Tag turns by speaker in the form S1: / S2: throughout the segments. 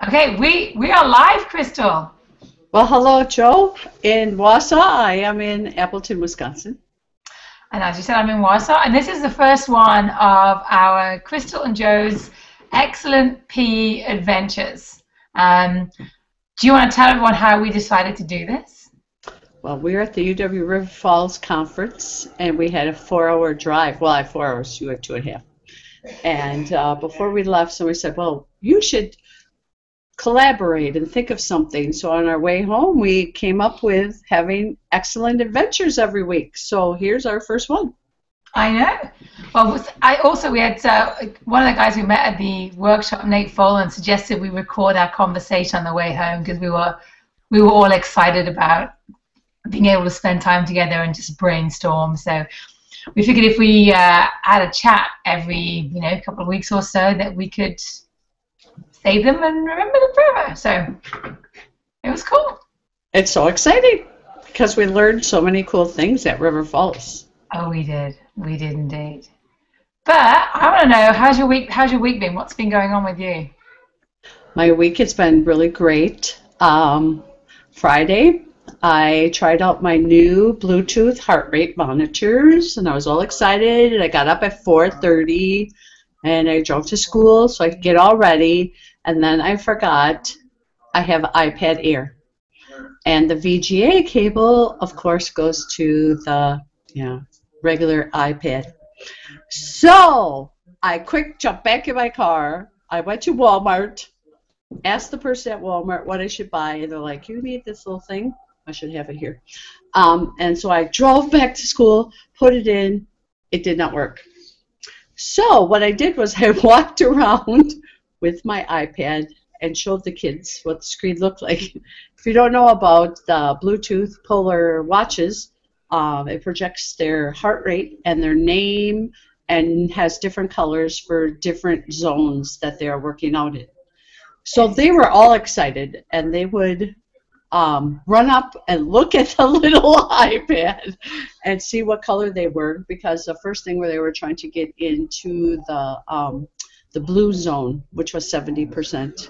S1: Okay, we are live, Crystal.
S2: Well, hello, Joe. In Wausau, I am in Appleton, Wisconsin.
S1: And as you said, I'm in Warsaw, and this is the first one of our Crystal and Joe's excellent PE adventures. Do you want to tell everyone how we decided to do this?
S2: Well, we were at the UW River Falls Conference, and we had a 4-hour drive. Well, I had 4 hours, you had 2.5. And before we left, somebody said, well, you should collaborate and think of something. So on our way home, we came up with having excellent adventures every week. So here's our first one.
S1: I know. Well, we had one of the guys we met at the workshop, Nate Folan, suggested we record our conversation on the way home because we were all excited about being able to spend time together and just brainstorm. So we figured if we had a chat every couple of weeks or so, that we could save them and remember them forever. So it was cool.
S2: It's so exciting because we learned so many cool things at River Falls.
S1: Oh, we did. We did indeed. But I want to know, how's your week been? What's been going on with you?
S2: My week has been really great. Friday, I tried out my new Bluetooth heart rate monitors, and I was all excited. And I got up at 4:30, and I drove to school so I could get all ready. And then I forgot I have iPad Air, and the VGA cable, of course, goes to the regular iPad. So I quick jumped back in my car. I went to Walmart, asked the person at Walmart what I should buy, and they're like, you need this little thing? I should have it here. And so I drove back to school, put it in. It did not work. So what I did was I walked around with my iPad and showed the kids what the screen looked like. If you don't know about the Bluetooth polar watches, it projects their heart rate and their name and has different colors for different zones that they are working out in. So they were all excited, and they would run up and look at the little iPad and see what color they were, because the first thing where they were trying to get into the blue zone, which was 70%.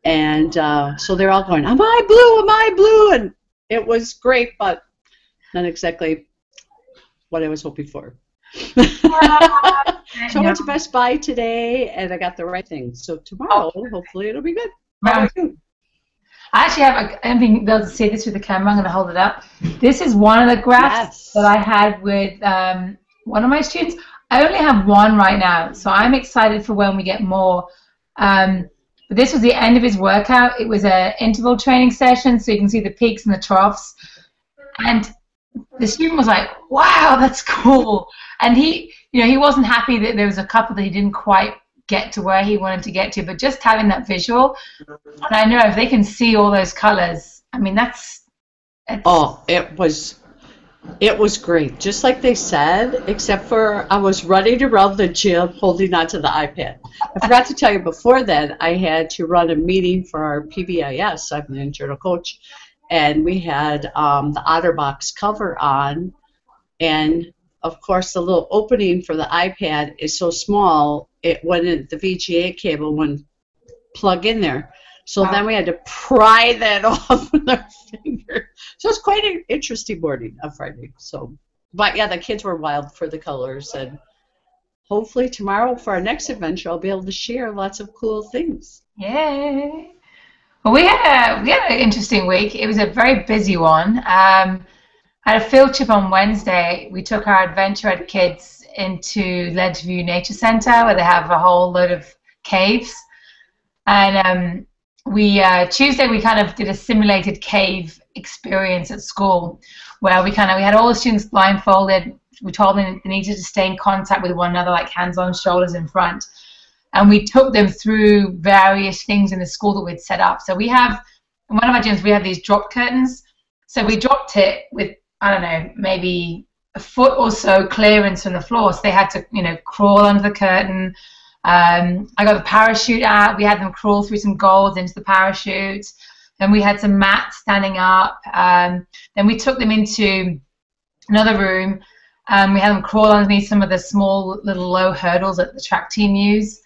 S2: And so they're all going, am I blue, am I blue? And it was great, but not exactly what I was hoping for. So I went to Best Buy today, and I got the right thing. So tomorrow, hopefully, it'll be good. How about you?
S1: I actually have, I don't think they'll see this with the camera. I'm going to hold it up. This is one of the graphs that I had with one of my students. I only have one right now, so I'm excited for when we get more. But this was the end of his workout. It was an interval training session, so you can see the peaks and the troughs. And the student was like, wow, that's cool. And he wasn't happy that there was a couple that he didn't quite get to where he wanted to get to, but just having that visual, and I know if they can see all those colors, I mean, that's
S2: oh, it was great, just like they said, except for I was running around the gym holding onto the iPad. I forgot to tell you before that I had to run a meeting for our PBIS. I'm the internal coach, and we had the OtterBox cover on, and of course the little opening for the iPad is so small, the VGA cable wouldn't plug in there. So then we had to pry that off with our finger. So it's quite an interesting morning on Friday. So, but yeah, the kids were wild for the colors, and hopefully tomorrow for our next adventure I'll be able to share lots of cool things.
S1: Yay! Well, we had an interesting week. It was a very busy one. I had a field trip on Wednesday. We took our Adventure Ed kids into Ledgeview Nature Center, where they have a whole load of caves. And Tuesday we kind of did a simulated cave experience at school, where we had all the students blindfolded. We told them they needed to stay in contact with one another, like hands on shoulders in front. And we took them through various things in the school that we'd set up. So we have, in one of our gyms, we have these drop curtains. So we dropped it with, I don't know, maybe a foot or so clearance from the floor. So they had to, crawl under the curtain. I got the parachute out. We had them crawl through some golds into the parachute. Then we had some mats standing up. Then we took them into another room. We had them crawl underneath some of the small little low hurdles that the track team use.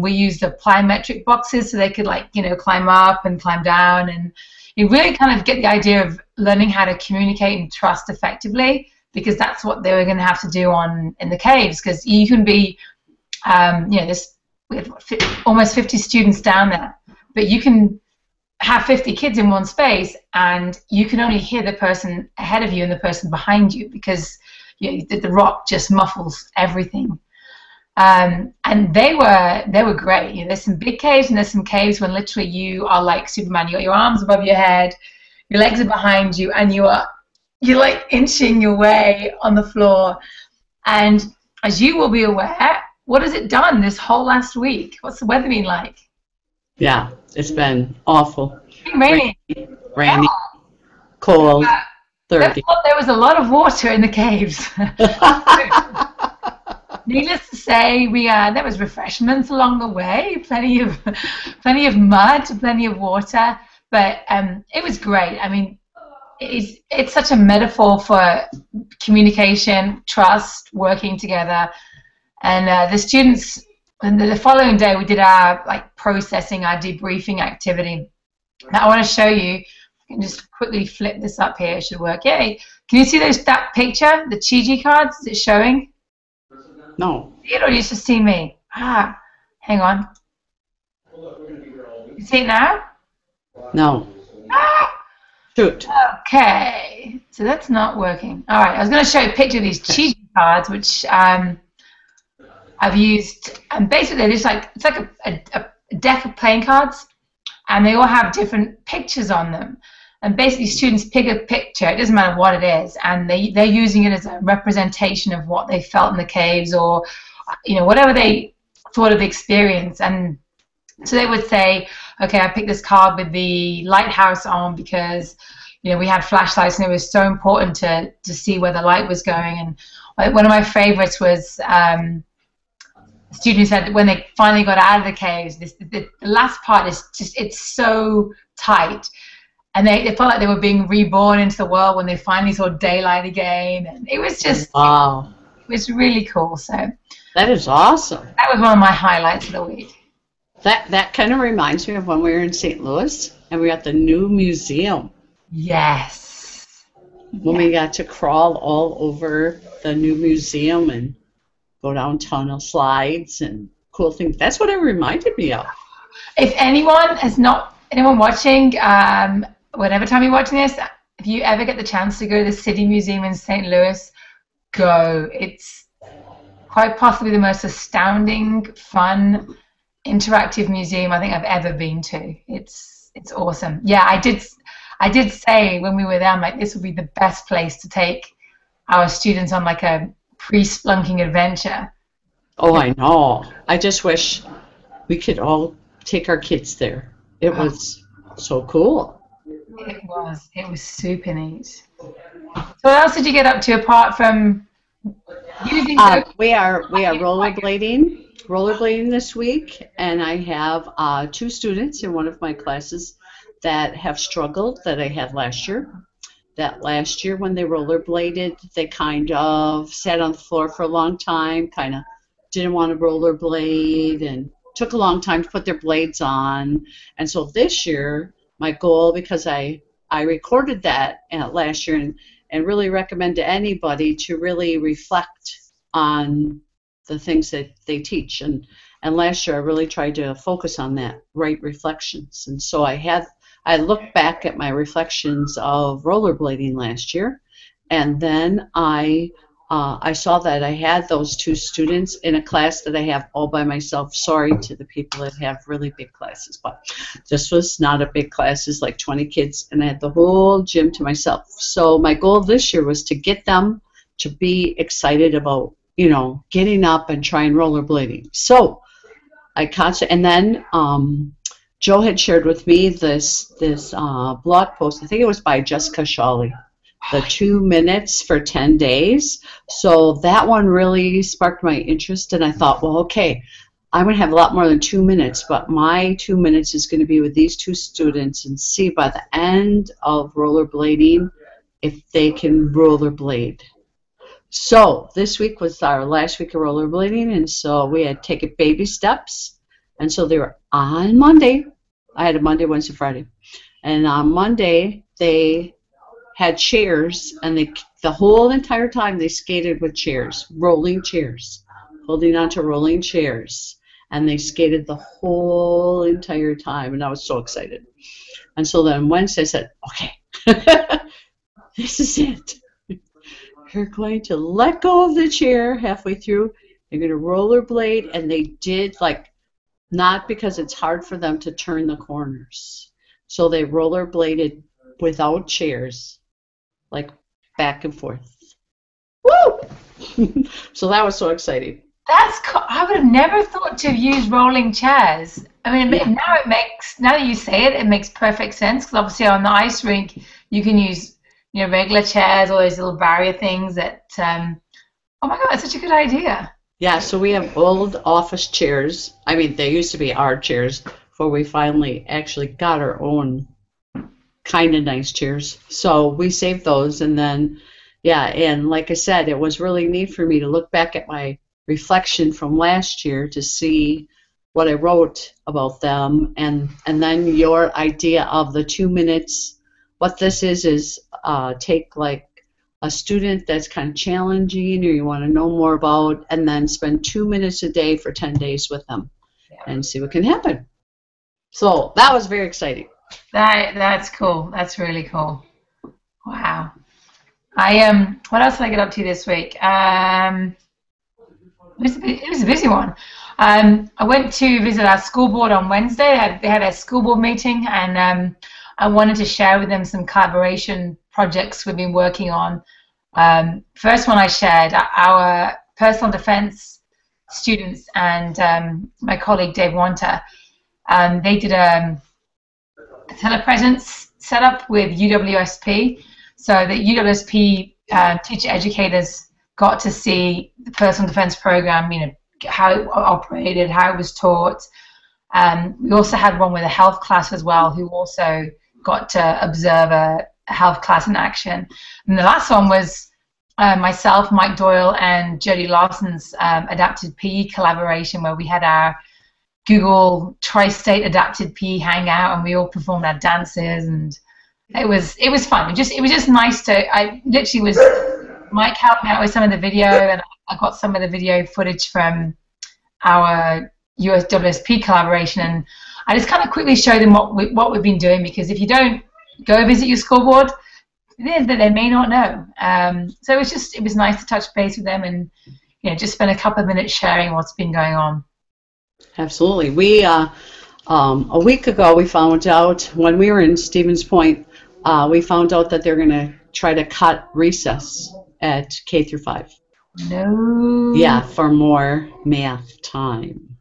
S1: We used the plyometric boxes so they could, like, climb up and climb down, and you really kind of get the idea of learning how to communicate and trust effectively, because that's what they were going to have to do in the caves. Because you can be, we had almost 50 students down there, but you can have 50 kids in one space, and you can only hear the person ahead of you and the person behind you, because the rock just muffles everything. And they were great. There's some big caves, and there's some caves when literally you are like Superman. You got your arms above your head, your legs are behind you, and you're like inching your way on the floor. And as you will be aware, what has it done this whole last week? What's the weather been like?
S2: Yeah, it's been awful.
S1: Rainy.
S2: Rainy, cold, 30.
S1: There was a lot of water in the caves. Needless to say, there was refreshments along the way, plenty of mud, plenty of water, but it was great. I mean, it's such a metaphor for communication, trust, working together, and the students. And the following day, we did our processing, our debriefing activity. Now I want to show you. I can just quickly flip this up here. It should work. Yay! Can you see that picture, the Chiji cards? Is it showing?
S2: No.
S1: See it, or you just see me? Hang on. You see it now?
S2: No. Shoot.
S1: Okay, so that's not working. All right, I was going to show you a picture of these Chiji cards, which I've used, and basically it's like a deck of playing cards, and they all have different pictures on them. And basically, students pick a picture. It doesn't matter what it is, and they're using it as a representation of what they felt in the caves, or whatever they thought of the experience. And so they would say, okay, I picked this card with the lighthouse on because we had flashlights, and it was so important to see where the light was going. And one of my favorites was students said that when they finally got out of the caves, the last part is it's so tight. And they felt like they were being reborn into the world when they finally saw daylight again. And it was just,
S2: wow.
S1: It was really cool. So
S2: that is awesome.
S1: That was one of my highlights of the week.
S2: That kind of reminds me of when we were in St. Louis and we were at the new museum.
S1: Yes.
S2: When we got to crawl all over the new museum and go down tunnel slides and cool things. That's what it reminded me of.
S1: If anyone watching, whatever time you're watching this, if you ever get the chance to go to the City Museum in St. Louis, go. It's quite possibly the most astounding, fun, interactive museum I think I've ever been to. It's awesome. Yeah, I did say when we were there, I'm like, this would be the best place to take our students on like a pre-splunking adventure.
S2: Oh, I know. I just wish we could all take our kids there. It was so cool.
S1: It was super neat. So what else did you get up to apart from using
S2: we are rollerblading this week, and I have 2 students in one of my classes that have struggled that I had last year. That last year when they rollerbladed, they kind of sat on the floor for a long time, kind of didn't want to rollerblade, and took a long time to put their blades on. And so this year, my goal, because I recorded that last year and really recommend to anybody to really reflect on the things that they teach. And last year I really tried to focus on that, right reflections. And so I looked back at my reflections of rollerblading last year, and then I saw that I had those 2 students in a class that I have all by myself. Sorry to the people that have really big classes, but this was not a big class. It's like 20 kids, and I had the whole gym to myself. So my goal this year was to get them to be excited about, getting up and trying rollerblading. So and then Joe had shared with me this blog post. I think it was by Jessica Shawley, the 2 minutes for 10 days. So that one really sparked my interest, and I thought, well, okay, I'm going to have a lot more than 2 minutes, but my 2 minutes is going to be with these 2 students and see by the end of rollerblading if they can rollerblade. So this week was our last week of rollerblading, and so we had taken baby steps. And so they were on Monday. I had a Monday, Wednesday, Friday. And on Monday, they had chairs, and the whole entire time they skated with chairs, rolling chairs, holding onto rolling chairs. And they skated the whole entire time, and I was so excited. And so then Wednesday I said, okay, this is it. You're going to let go of the chair halfway through. You're going to rollerblade, and they did, like, not because it's hard for them to turn the corners. So they rollerbladed without chairs, like back and forth. Woo! So that was so exciting.
S1: That's cool. I would have never thought to have used rolling chairs. I mean,
S2: Yeah.
S1: now that you say it, it makes perfect sense, because obviously on the ice rink you can use, regular chairs, all those little barrier things that. Oh my God, that's such a good idea.
S2: Yeah, so we have old office chairs. I mean, they used to be our chairs before we finally actually got our own kind of nice chairs. So we saved those, and then, yeah, and like I said, it was really neat for me to look back at my reflection from last year to see what I wrote about them, and then your idea of the 2 minutes. What this is take like a student that's kind of challenging or you want to know more about, and then spend 2 minutes a day for 10 days with them and see what can happen. So that was very exciting.
S1: That's cool. That's really cool. Wow. What else did I get up to this week? It was a busy one. I went to visit our school board on Wednesday. They had a school board meeting, and I wanted to share with them some collaboration projects we've been working on. First one I shared, our personal defense students and my colleague Dave Wanter, they did a telepresence setup with UWSP, so that UWSP teacher educators got to see the personal defense program, how it operated, how it was taught. We also had one with a health class as well, who also got to observe a health class in action. And the last one was myself, Mike Doyle, and Jody Larson's adapted PE collaboration, where we had our Google Tri-State adapted PE hangout, and we all performed our dances, and it was fun. It was just nice to. I literally was. Mike helped me out with some of the video, and I got some of the video footage from our USWSP collaboration, and I just kind of quickly showed them what we've been doing, because if you don't go visit your school board, they may not know. So it was nice to touch base with them and just spend a couple of minutes sharing what's been going on.
S2: Absolutely. We a week ago we found out when we were in Stevens Point, we found out that they're going to try to cut recess at K through 5.
S1: No.
S2: Yeah, for more math time.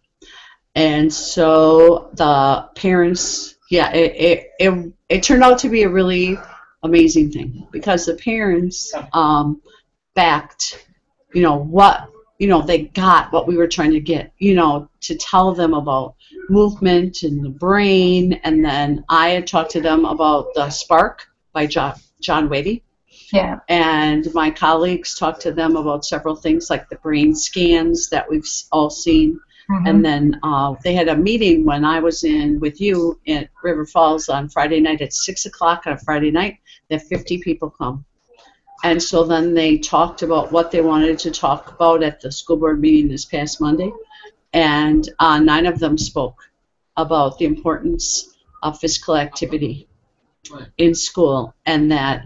S2: And so the parents, it turned out to be a really amazing thing, because the parents backed, they got what we were trying to get, to tell them about movement and the brain. And then I had talked to them about the Spark by John Wadey.
S1: Yeah.
S2: And my colleagues talked to them about several things like the brain scans that we've all seen. Mm-hmm. And then they had a meeting when I was in with you at River Falls on Friday night at 6 o'clock on a Friday night. They had 50 people come. And so then they talked about what they wanted to talk about at the school board meeting this past Monday. And 9 of them spoke about the importance of physical activity in school, and that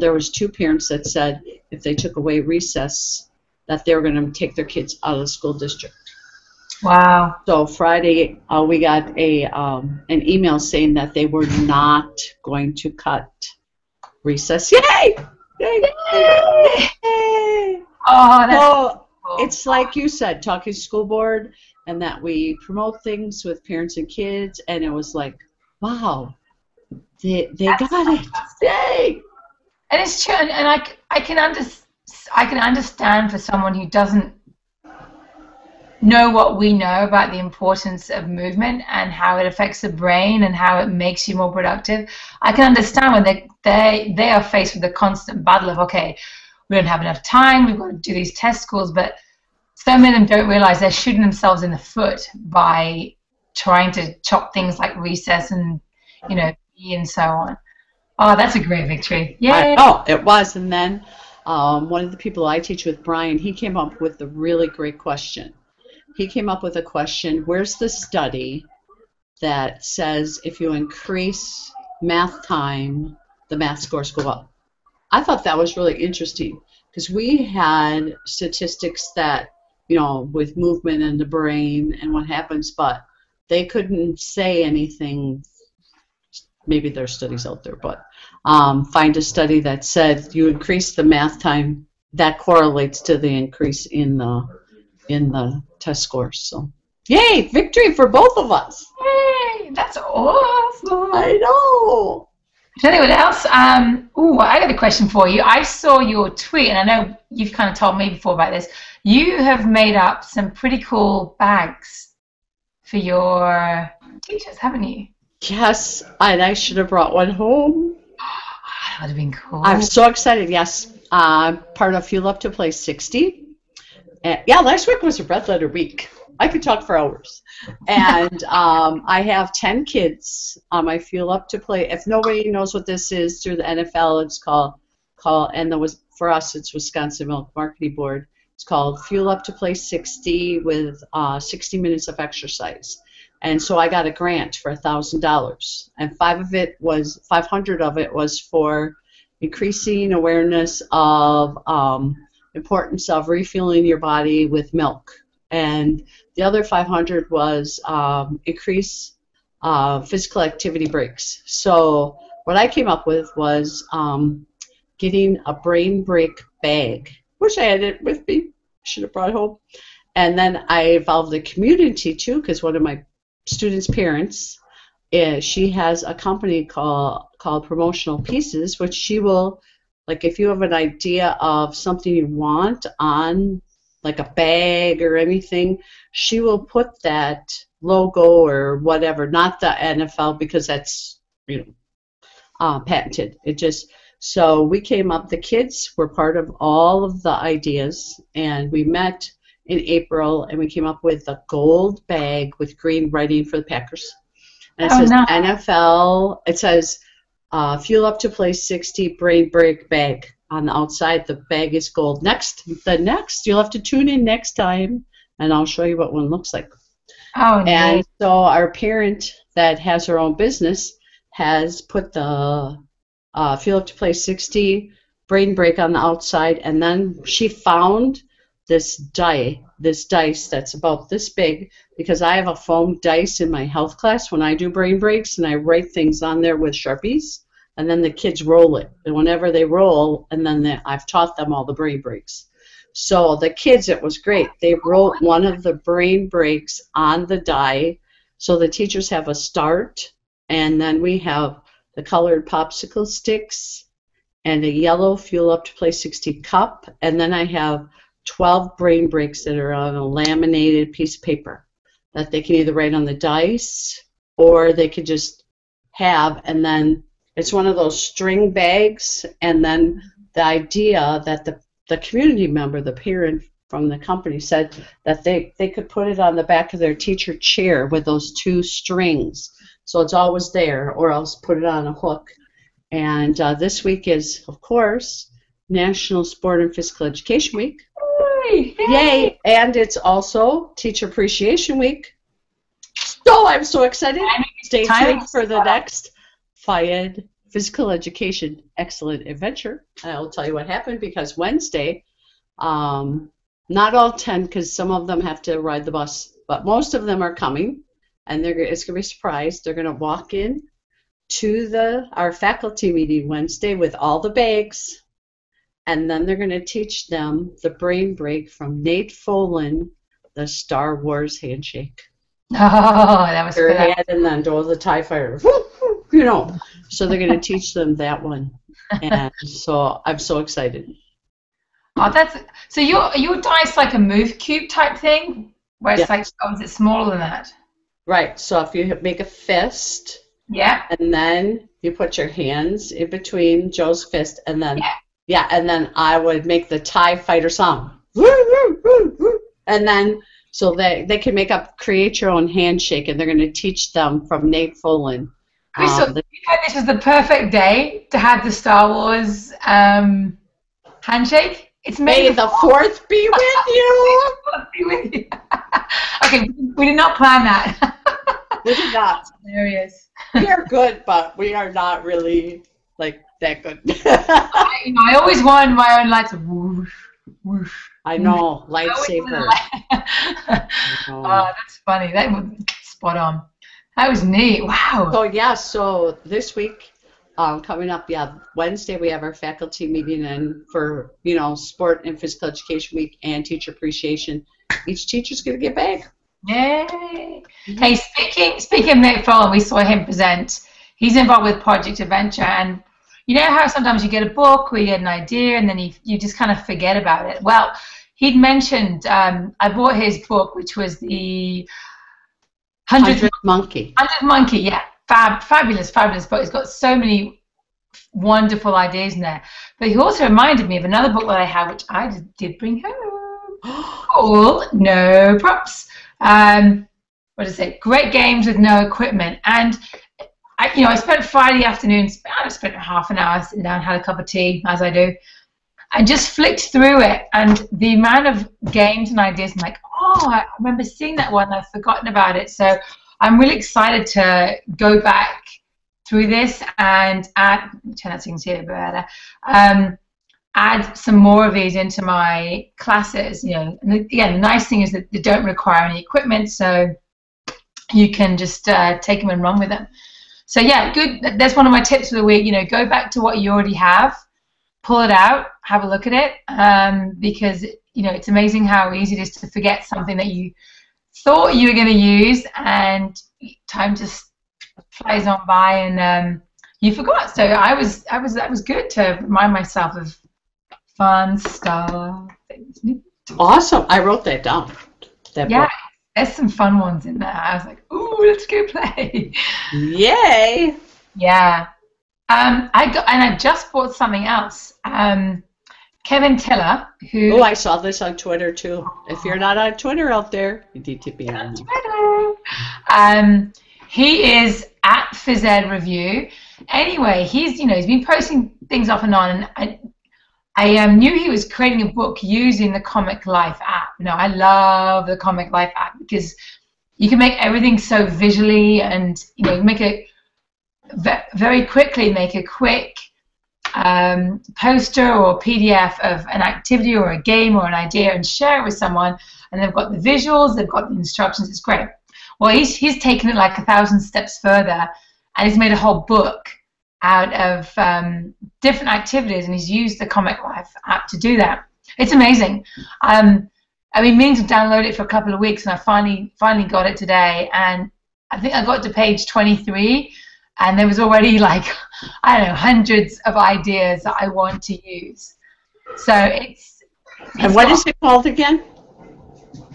S2: there was 2 parents that said if they took away recess that they were going to take their kids out of the school district.
S1: Wow.
S2: So Friday we got an email saying that they were not going to cut recess. Yay! Yay! Yay!
S1: Oh, that's
S2: so
S1: cool.
S2: It's like you said, talking school board, and that we promote things with parents and kids, and it was like, wow. They got it. Yay!
S1: And it's true, and I can understand for someone who doesn't know what we know about the importance of movement and how it affects the brain and how it makes you more productive. I can understand when they are faced with the constant battle of, okay, we don't have enough time, we've got to do these test scores, but so many of them don't realize they're shooting themselves in the foot by trying to chop things like recess and, PE and so on. Oh, that's a great victory. Yay!
S2: Oh, it was. And then one of the people I teach with, Brian, he came up with a really great question. He came up with a question, where's the study that says if you increase math time, the math scores go up? I thought that was really interesting because we had statistics that, with movement in the brain and what happens, but they couldn't say anything. Maybe there's studies out there, but find a study that said you increase the math time, that correlates to the increase in the test scores. So, yay, victory for both of us.
S1: Yay, that's awesome.
S2: I know.
S1: Anyone else? I got a question for you. I saw your tweet, and I know you've kind of told me before about this. You have made up some pretty cool bags for your teachers, haven't you?
S2: Yes, and I should have brought one home.
S1: That would have been cool.
S2: I'm so excited, yes. Part of Fuel Up to Play 60. Yeah, last week was a red letter week. I could talk for hours. And I have 10 kids on my Fuel Up to Play. If nobody knows what this is through the NFL, it's called for us, it's Wisconsin Milk Marketing Board. It's called Fuel Up to Play 60 with 60 minutes of exercise. And so I got a grant for $1,000, and 500 of it was for increasing awareness of importance of refueling your body with milk, and the other 500 was increase physical activity breaks. So what I came up with was getting a brain break bag. Wish I had it with me. Should have brought it home. And then I involved the community too, because one of my students' parents, she has a company called Promotional Pieces, which she will, like, if you have an idea of something you want on like a bag or anything, she will put that logo or whatever, not the NFL because that's patented. So we came up, the kids were part of all of the ideas, and we met in April, and we came up with a gold bag with green writing for the Packers. And it says NFL, it says Fuel Up to Play 60 Brain Break Bag. On the outside, the bag is gold. Next, you'll have to tune in next time, and I'll show you what one looks like.
S1: Oh,
S2: and
S1: nice.
S2: so our parent that has her own business has put the Fuel Up to Play 60 Brain Break on the outside, and then she found this dice that's about this big, because I have a foam dice in my health class when I do brain breaks, and I write things on there with Sharpies, and then the kids roll it. And whenever they roll, and then I've taught them all the brain breaks. So the kids, it was great. They wrote one of the brain breaks on the die, so the teachers have a start, and then we have the colored popsicle sticks and a yellow Fuel Up to Play 60 cup, and then I have 12 brain breaks that are on a laminated piece of paper that they can either write on the dice or they could just have, and then it's one of those string bags, and then the idea that the community member, the parent from the company, said that they could put it on the back of their teacher chair with those two strings, so it's always there, or else put it on a hook. And this week is, of course, National Sport and Physical Education Week. Yay! And it's also Teacher Appreciation Week. So I'm so excited. Stay tuned for the next FIED Physical Education Excellent Adventure. And I'll tell you what happened, because Wednesday, not all 10, because some of them have to ride the bus, but most of them are coming, and it's going to be a surprise. They're going to walk in to our faculty meeting Wednesday with all the bags, and then they're going to teach them the brain break from Nate Folan, the Star Wars handshake.
S1: Oh, that was good.
S2: And then do the TIE fighter, So they're going to teach them that one, and so I'm so excited.
S1: Oh, so your dice like a move cube type thing, where it's like, is it smaller than that?
S2: Right. So if you make a fist,
S1: yeah,
S2: and then you put your hands in between Joe's fist, and then Yeah, and then I would make the TIE fighter song. Woo, woo, woo, woo. And then so they can create your own handshake, and they're going to teach them from Nate Folan.
S1: Crystal, you know this was the perfect day to have the Star Wars handshake. It's
S2: May the Fourth be with you.
S1: Be with you. Okay, we did not plan that.
S2: We did not.
S1: That's hilarious.
S2: We are good, but we are not really like that good.
S1: I always want my own lights. Whoosh, whoosh.
S2: I know, lightsaber.
S1: Oh, that's funny. That was spot on. That was neat. Wow.
S2: So yeah, so this week, coming up, Wednesday we have our faculty meeting, and for sport and physical education week and teacher appreciation, each teacher's gonna get back.
S1: Yay! Hey, speaking of Nick Follen, we saw him present. He's involved with Project Adventure, and you know how sometimes you get a book or you get an idea and then you just kind of forget about it. Well, he'd mentioned I bought his book, which was the 100th Monkey. 100th Monkey, yeah. Fabulous book. It's got so many wonderful ideas in there. But he also reminded me of another book that I have, which I did bring home, called No Props. What does it say? Great games with no equipment. And I spent Friday afternoon, I spent half an hour sitting down, had a cup of tea, as I do. I just flicked through it, and the amount of games and ideas, I'm like, oh, I remember seeing that one, I've forgotten about it. So I'm really excited to go back through this and add, turn that so you can see it a bit better, add some more of these into my classes. And again, the nice thing is that they don't require any equipment, so you can just take them and run with them. So yeah, good. That's one of my tips for the week. Go back to what you already have, pull it out, have a look at it, because it's amazing how easy it is to forget something that you thought you were going to use, and time just flies on by, and you forgot. So that was good to remind myself of fun stuff.
S2: Awesome. I wrote that down.
S1: Yeah, there's some fun ones in there. I was like, ooh, let's go play.
S2: Yay.
S1: Yeah. I just bought something else. Kevin Tiller, who...
S2: Oh, I saw this on Twitter too. If you're not on Twitter out there, you need to be on
S1: Twitter. He is at PhysEd Review. Anyway, he's been posting things off and on, and I knew he was creating a book using the Comic Life app. I love the Comic Life app because you can make everything so visually, and make it very quickly, make a quick poster or PDF of an activity or a game or an idea and share it with someone, and they've got the visuals, they've got the instructions. It's great. Well, he's taken it like 1,000 steps further, and he's made a whole book out of different activities, and he's used the Comic Life app to do that. It's amazing. I've been meaning to download it for a couple of weeks, and I finally got it today, and I think I got to page 23, and there was already like, I don't know, hundreds of ideas that I want to use. So it's
S2: and what is it called again?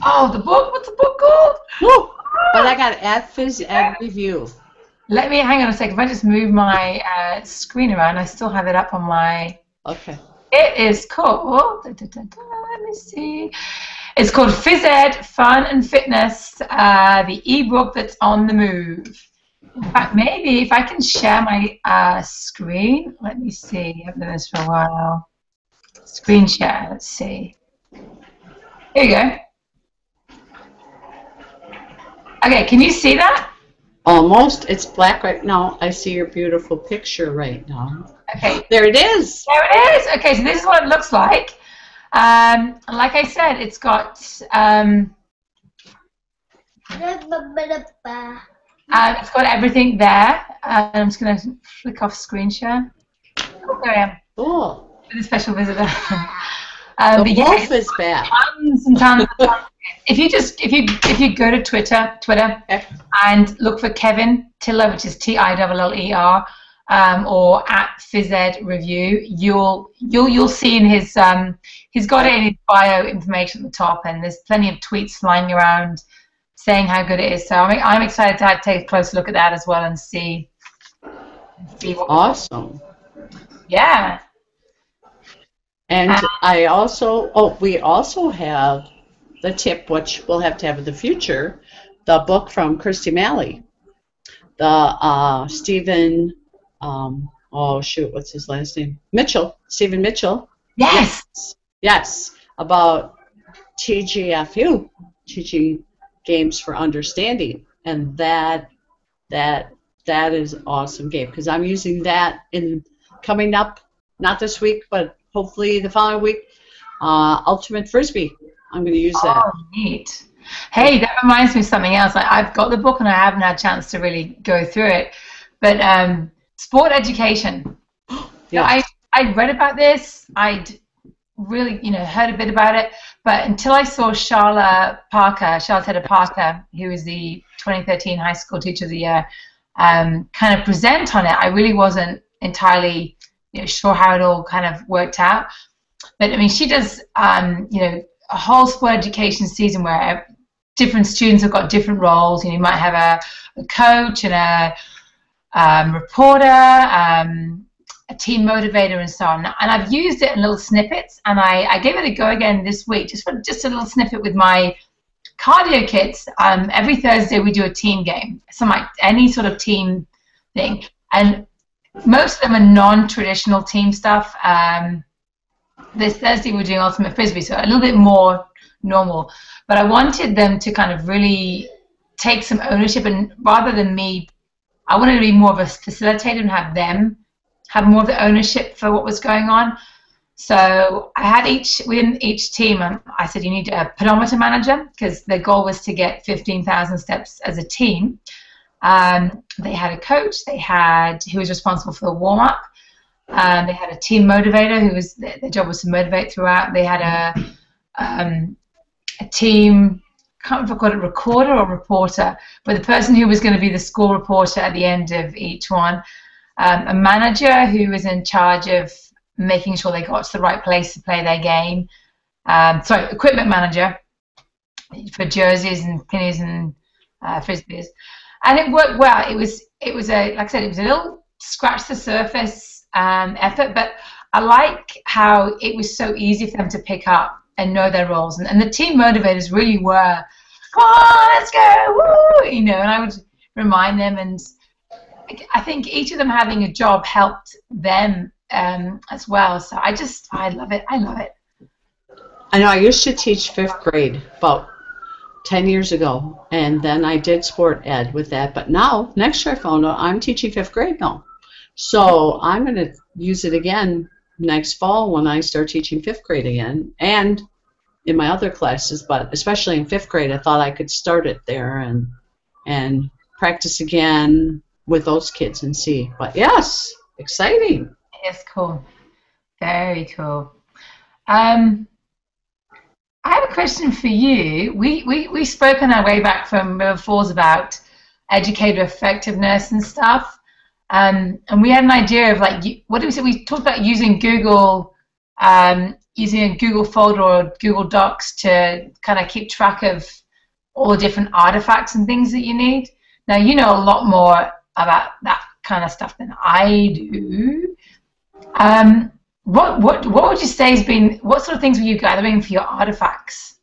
S1: Oh, the book. What's the book called?
S2: Woo! But I got at PhysEd Review.
S1: Let me hang on a second. If I just move my screen around, I still have it up on my.
S2: Okay.
S1: It is called. Let me see. It's called PhysEd Fun and Fitness, the ebook that's on the move. In fact, maybe if I can share my screen. Let me see. I've done this for a while. Screen share. Let's see. Here you go. Okay, can you see that?
S2: Almost. It's black right now. I see your beautiful picture right now.
S1: Okay.
S2: There it is.
S1: There it is. Okay, so this is what it looks like. Like I said, it's got everything there. I'm just going to flick off screen share. Oh, there I am.
S2: Cool.
S1: With a special visitor.
S2: The wolf is back.
S1: Tons and tons of tons. If you go to Twitter and look for Kevin Tiller, which is Tiller, or at PhysEd Review, you'll see in his he's got it in his bio information at the top, and there's plenty of tweets flying around saying how good it is. So I'm excited to take a closer look at that as well and see what.
S2: Awesome.
S1: Yeah.
S2: And I also, oh, we also have the tip, which we'll have to have in the future, the book from Kirstie Malley, the Stephen, oh shoot, what's his last name? Mitchell, Stephen Mitchell.
S1: Yes.
S2: Yes, yes, about TGFU, teaching games for understanding, and that that is an awesome game because I'm using that in coming up, not this week, but hopefully the following week. Ultimate Frisbee. I'm going to use that.
S1: Oh, neat. Hey, that reminds me of something else. I've got the book and I haven't had a chance to really go through it. But sport education. You know,
S2: Yes.
S1: I read about this. I'd really, heard a bit about it. But until I saw Charlotte Parker, who was the 2013 High School Teacher of the Year, kind of present on it, I really wasn't entirely, sure how it all kind of worked out. But I mean, she does, a whole sport education season where different students have got different roles. You might have a coach and a reporter, a team motivator, and so on. And I've used it in little snippets, and I gave it a go again this week, just a little snippet with my cardio kids. Every Thursday we do a team game, so like any sort of team thing, and most of them are non-traditional team stuff. This Thursday we're doing ultimate frisbee, so a little bit more normal. But I wanted them to kind of really take some ownership, and rather than me, I wanted to be more of a facilitator and have them have more of the ownership for what was going on. So I had within each team, I said you need a pedometer manager because the goal was to get 15,000 steps as a team. They had a coach. Who was responsible for the warm up. They had a team motivator their job was to motivate throughout. They had a team, can't remember if I called it recorder or reporter, but the person who was going to be the score reporter at the end of each one. A manager who was in charge of making sure they got to the right place to play their game. Equipment manager for jerseys and pennies and frisbees. And it worked well. It was like I said, it was a little scratch the surface effort, but I like how it was so easy for them to pick up and know their roles, and the team motivators really were, come on, let's go, woo, and I would remind them, and I think each of them having a job helped them as well. So I love it. I love it.
S2: I know I used to teach 5th grade about 10 years ago, and then I did sport ed with that, but now, next year I found out I'm teaching 5th grade now. So I'm going to use it again next fall when I start teaching 5th grade again, and in my other classes, but especially in 5th grade, I thought I could start it there and practice again with those kids and see. But yes, exciting.
S1: It's cool. Very cool. I have a question for you. We spoke on our way back from River Falls about educator effectiveness and stuff. And we had an idea of what did we say? We talked about using Google, using a Google folder or Google Docs to kind of keep track of all the different artifacts and things that you need. Now you know a lot more about that kind of stuff than I do. What would you say has been, what sort of things were you gathering for your artifacts?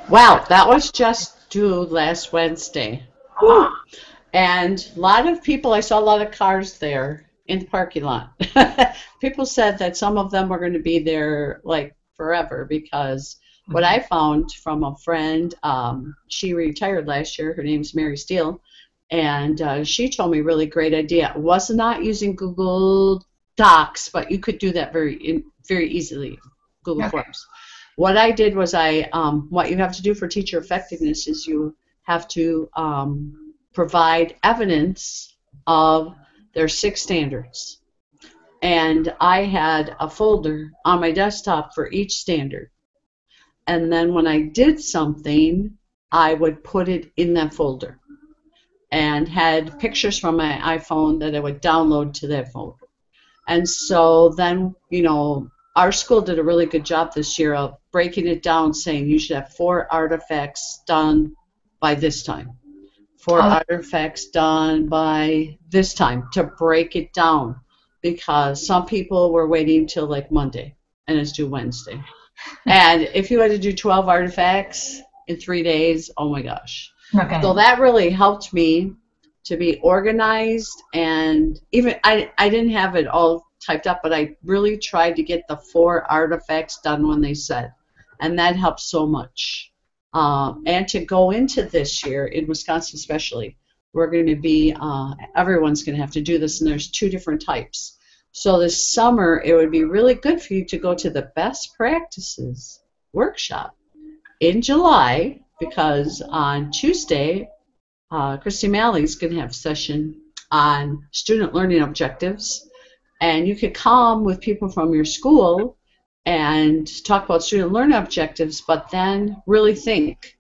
S2: Well, that was just due last Wednesday. And a lot of people, I saw a lot of cars there in the parking lot. People said that some of them were going to be there like forever because what I found from a friend, she retired last year, her name's Mary Steele, and she told me a really great idea. It was not using Google Docs, but you could do that very easily, Google Forms. What I did was what you have to do for teacher effectiveness is you have to provide evidence of their 6 standards. And I had a folder on my desktop for each standard. And then when I did something, I would put it in that folder and had pictures from my iPhone that I would download to that folder. And so then, our school did a really good job this year of breaking it down, saying you should have 4 artifacts done by this time. 4 artifacts done by this time, to break it down, because some people were waiting till like Monday. and it's due Wednesday. And if you had to do 12 artifacts in 3 days, oh my gosh.
S1: Okay.
S2: So that really helped me to be organized, and even I didn't have it all typed up, but I really tried to get the 4 artifacts done when they said, and that helped so much. And to go into this year, in Wisconsin especially, we're going to be, everyone's going to have to do this, and there's 2 different types. So this summer, it would be really good for you to go to the Best Practices workshop in July, because on Tuesday, Christy Malley's going to have a session on student learning objectives, and you could come with people from your school and talk about student learning objectives, but then really think.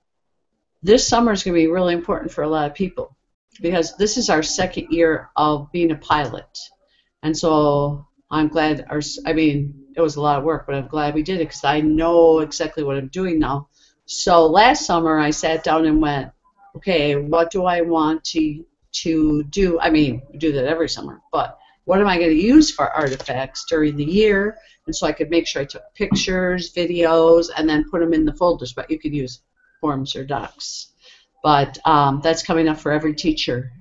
S2: This summer is going to be really important for a lot of people, because this is our 2nd year of being a pilot. And so I'm glad, it was a lot of work, but I'm glad we did it, because I know exactly what I'm doing now. So last summer I sat down and went, okay, what do I want to do? I mean, we do that every summer, but what am I going to use for artifacts during the year? And so I could make sure I took pictures, videos, and then put them in the folders, but you could use forms or docs. But that's coming up for every teacher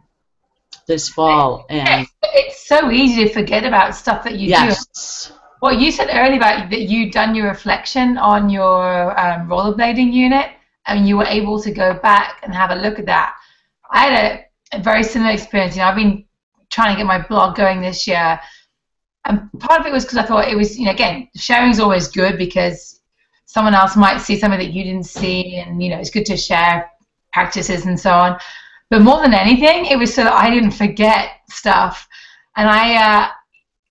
S2: this fall. And
S1: it's so easy to forget about stuff that you
S2: yes.
S1: do. Well, you said earlier about that you'd done your reflection on your rollerblading unit, and you were able to go back and have a look at that. I had a very similar experience. I've been trying to get my blog going this year, and part of it was because I thought it was, again, sharing is always good, because someone else might see something that you didn't see, and it's good to share practices and so on. But more than anything, it was so that I didn't forget stuff. And I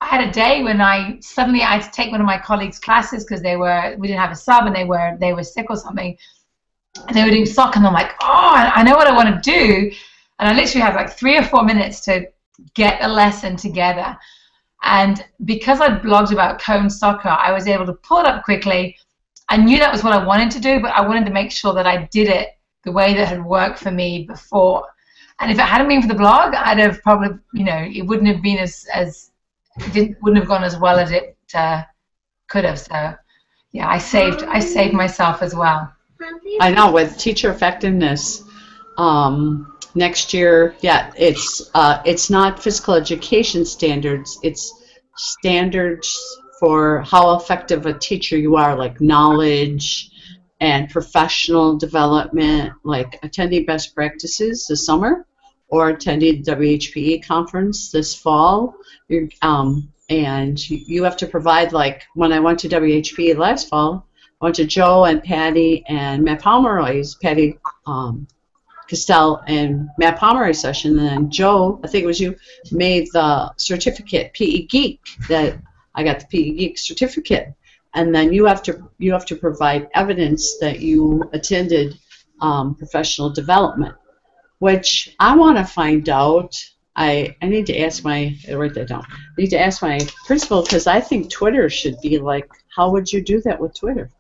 S1: had a day when I had to take one of my colleagues' classes, because we didn't have a sub, and they were sick or something, and they were doing soccer, and I'm like, oh, I know what I want to do, and I literally had like 3 or 4 minutes to get a lesson together. And because I'd blogged about cone soccer, I was able to pull it up quickly. I knew that was what I wanted to do, but I wanted to make sure that I did it the way that had worked for me before. And if it hadn't been for the blog, I'd have probably, it wouldn't have been wouldn't have gone as well as it could have. So, yeah, I saved myself as well.
S2: I know, with teacher effectiveness, next year, yeah, it's not physical education standards, it's standards for how effective a teacher you are, like knowledge and professional development, like attending Best Practices this summer or attending the WHPE conference this fall. And you have to provide, like when I went to WHPE last fall, I went to Joe and Patty and Matt Pomeroy's, Patty Castell and Matt Pomeroy's session, and then Joe, I think it was you, made the certificate, PE Geek, that I got the PE Geek certificate. And then you have to provide evidence that you attended professional development, which I want to find out. I need to ask I write that down. I need to ask my principal, because I think Twitter should be like, how would you do that with Twitter?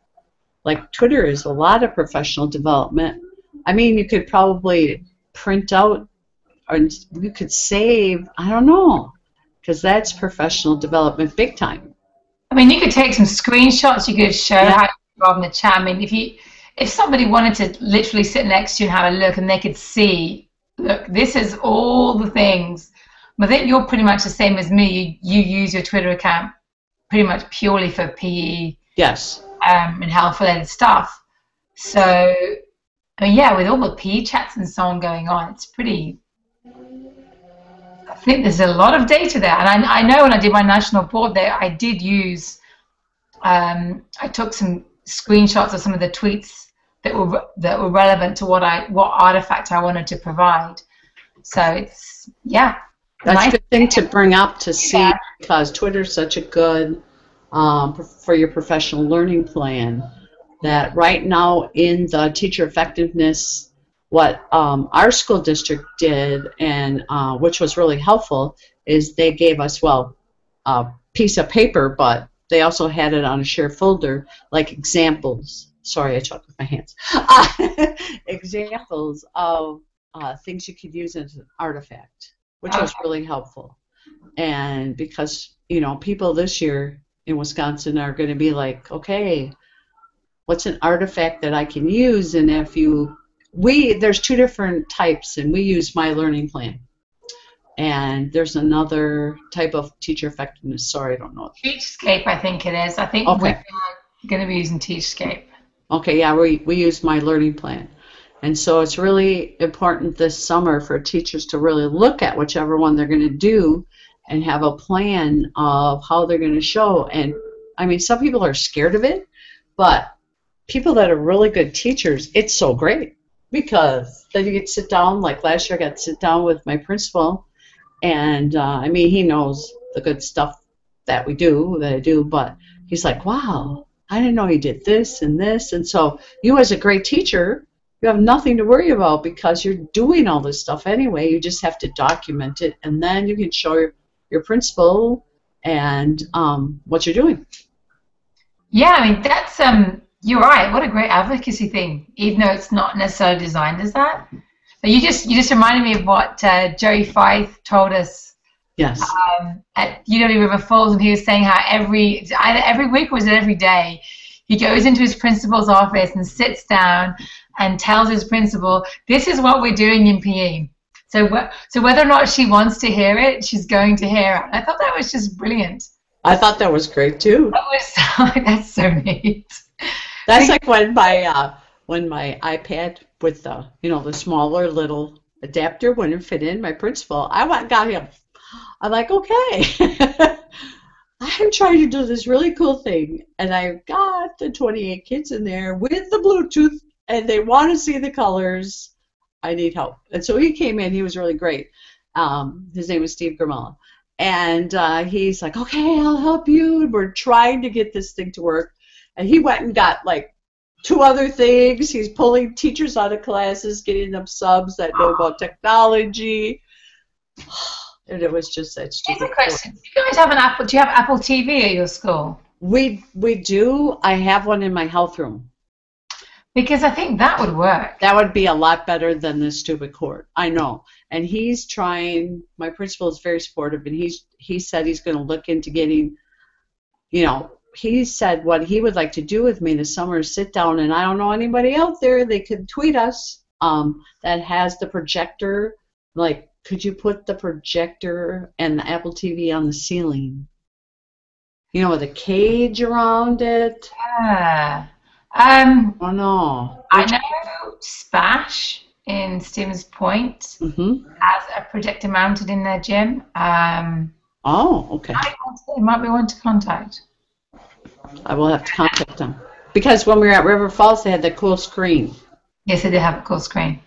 S2: Like, Twitter is a lot of professional development. I mean, you could probably print out, or you could save, I don't know, because that's professional development big time.
S1: I mean, you could take some screenshots. You could show how you involved in the chat. I mean, if somebody wanted to literally sit next to you and have a look, and they could see, look, this is all the things. But then you're pretty much the same as me. You use your Twitter account pretty much purely for PE.
S2: Yes.
S1: And health-related stuff. So, I mean, yeah, with all the PE chats and so on going on, it's pretty. I think there's a lot of data there, and I know when I did my national board there, I did use. I took some screenshots of some of the tweets that were relevant to what artifact I wanted to provide. So it's
S2: that's nice. A good thing to bring up to see, because Twitter's such a good for your professional learning plan. That right now in the teacher effectiveness, what our school district did, and which was really helpful, is they gave us, a piece of paper, but they also had it on a shared folder, like examples. Sorry, I talked with my hands. Examples of things you could use as an artifact, which was really helpful. And because, people this year, in Wisconsin are going to be like, okay, what's an artifact that I can use? And there's two different types, and we use My Learning Plan. And there's another type of teacher effectiveness. Sorry, I don't know.
S1: Teachscape, I think it is. I think we're
S2: Okay.
S1: going to be using Teachscape.
S2: Okay, yeah, we use My Learning Plan. And so it's really important this summer for teachers to really look at whichever one they're going to do and have a plan of how they're going to show. And I mean, some people are scared of it, but people that are really good teachers, it's so great because then you get to sit down. Like last year, I got to sit down with my principal, and I mean, he knows the good stuff that I do, but he's like, wow, I didn't know he did this and this. And so you as a great teacher, you have nothing to worry about because you're doing all this stuff anyway. You just have to document it, and then you can show your principal and what you're doing.
S1: Yeah, I mean, that's you're right. What a great advocacy thing, even though it's not necessarily designed as that. But you just reminded me of what Joey Fife told us.
S2: Yes.
S1: At UW River Falls, and he was saying how either every week or was it every day, he goes into his principal's office and sits down and tells his principal, "This is what we're doing in PE." So whether or not she wants to hear it, she's going to hear it. I thought that was just brilliant.
S2: I thought that was great too.
S1: That's so neat.
S2: That's like when my iPad with the smaller little adapter wouldn't fit in, my principal, I went and got him. I'm like, okay. I'm trying to do this really cool thing, and I've got the 28 kids in there with the Bluetooth, and they want to see the colors. I need help. And so he came in. He was really great. His name was Steve Gramella. And he's like, okay, I'll help you. And we're trying to get this thing to work. And he went and got like 2 other things. He's pulling teachers out of classes, getting them subs that know about technology. And it was just such.
S1: Here's a question. Do you guys have an Apple? Do you have Apple TV at your school?
S2: We do. I have one in my health room.
S1: Because I think that would work.
S2: That would be a lot better than this stupid cord. I know. And he's trying. My principal is very supportive, and he said he's going to look into getting, he said what he would like to do with me this summer is sit down, and I don't know anybody out there, they could tweet us, that has the projector. Like, could you put the projector and the Apple TV on the ceiling? With a cage around it?
S1: Yeah.
S2: Oh, no.
S1: I know Spash in Stevens Point has a projector mounted in their gym.
S2: Oh, okay.
S1: It might be one to contact.
S2: I will have to contact them. Because when we were at River Falls, they had that cool screen.
S1: Yes, they did have a cool screen.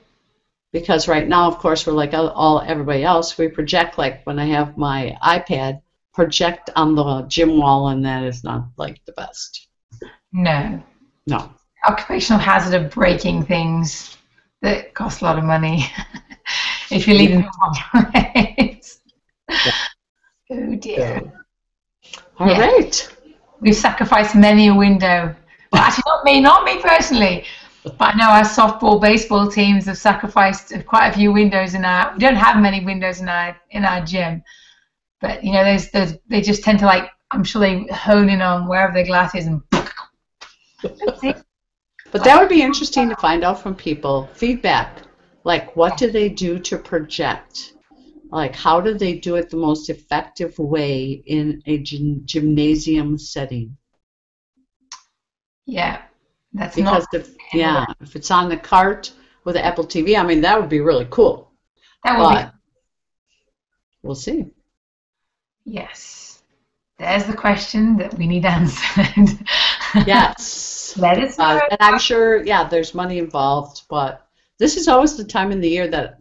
S2: Because right now, of course, we're like everybody else. We project, like when I have my iPad, project on the gym wall, and that is not like the best.
S1: No.
S2: No.
S1: Occupational hazard of breaking things that cost a lot of money if you're leaving them on place.
S2: Yeah.
S1: Oh dear.
S2: All right.
S1: We've sacrificed many a window. Well, actually, not me personally. But I know our softball, baseball teams have sacrificed quite a few windows we don't have many windows in our gym. But they just tend to I'm sure they hone in on wherever the glass is and.
S2: But that would be interesting to find out from people. Feedback. Like, what do they do to project? Like, how do they do it the most effective way in a gymnasium setting?
S1: Yeah.
S2: Because if it's on the cart with the Apple TV, I mean, that would be really cool.
S1: That would be.
S2: We'll see.
S1: Yes. There's the question that we need answered.
S2: Yes.
S1: Let us know.
S2: And I'm sure, there's money involved, but this is always the time in the year that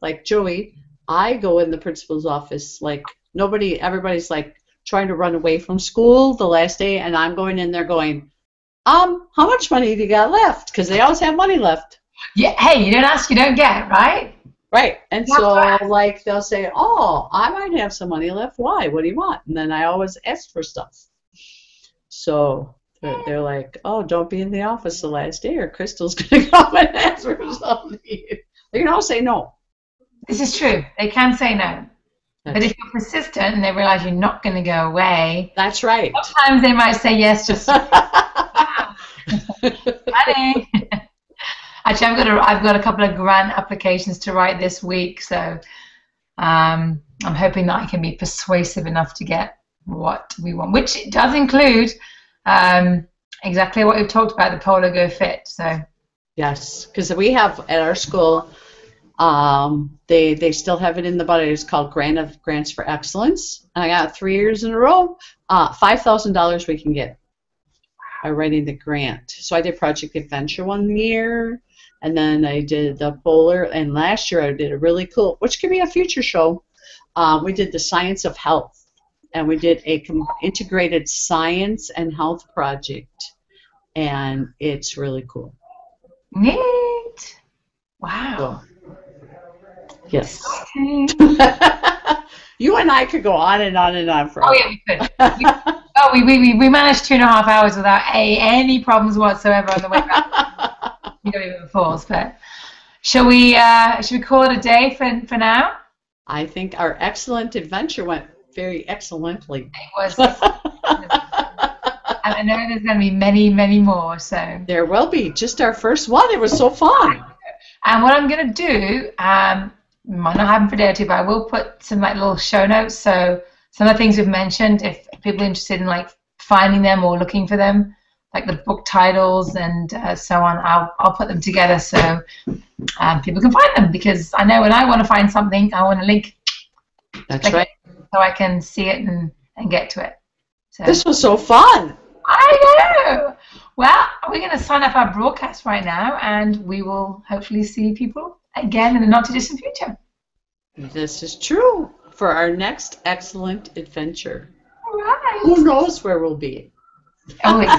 S2: like Joey, I go in the principal's office, like everybody's like trying to run away from school the last day, and I'm going in there going, how much money do you got left? Because they always have money left.
S1: Yeah, hey, you don't ask, you don't get, right?
S2: Right. And so, like, they'll say, oh, I might have some money left. Why? What do you want? And then I always ask for stuff. So they're like, oh, don't be in the office the last day or Crystal's going to come and ask for something. They can always say no.
S1: This is true. They can say no. But if you're persistent and they realize you're not going to go away,
S2: That's right.
S1: sometimes they might say yes, just money. Actually, I've got a couple of grant applications to write this week, so I'm hoping that I can be persuasive enough to get what we want, which does include exactly what we've talked about, the Polo Go Fit. So
S2: Yes, because we have at our school, they still have it in the budget. It's called Grants for Excellence, and I got 3 years in a row. $5,000 we can get by writing the grant. So I did Project Adventure 1 year, and then I did the Polar, and last year I did a really cool, which could be a future show. We did the Science of Health, and we did a integrated science and health project, and it's really cool.
S1: neat. Wow.
S2: So, yes.
S1: Okay.
S2: You and I could go on and on and on forever.
S1: Oh yeah, we could. We managed 2.5 hours without any problems whatsoever on the way back. You don't even pause, but should we call it a day for now?
S2: I think our excellent adventure went very excellently.
S1: It was. And I know there's going to be many, many more. So
S2: There will be. Just our first one. It was so fun.
S1: and what I'm going to do, might not happen for a day or two, but I will put some like little show notes. So some of the things we've mentioned, if people are interested in like finding them or looking for them, like the book titles and so on, I'll put them together so people can find them. Because I know when I want to find something, I want to link.
S2: That's right.
S1: So I can see it and get to it. So.
S2: This was so fun.
S1: I know. Well, we're going to sign up our broadcast right now, and we will hopefully see people again in the not-too-distant future.
S2: This is true for our next excellent adventure.
S1: All right.
S2: Who knows where we'll be?
S1: Oh, wait.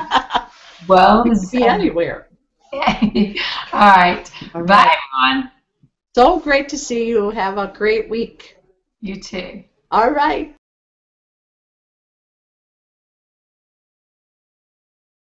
S1: Well,
S2: We could be anywhere.
S1: All right.
S2: All
S1: Bye,
S2: right.
S1: everyone.
S2: So great to see you. Have a great week.
S1: You too.
S2: All right.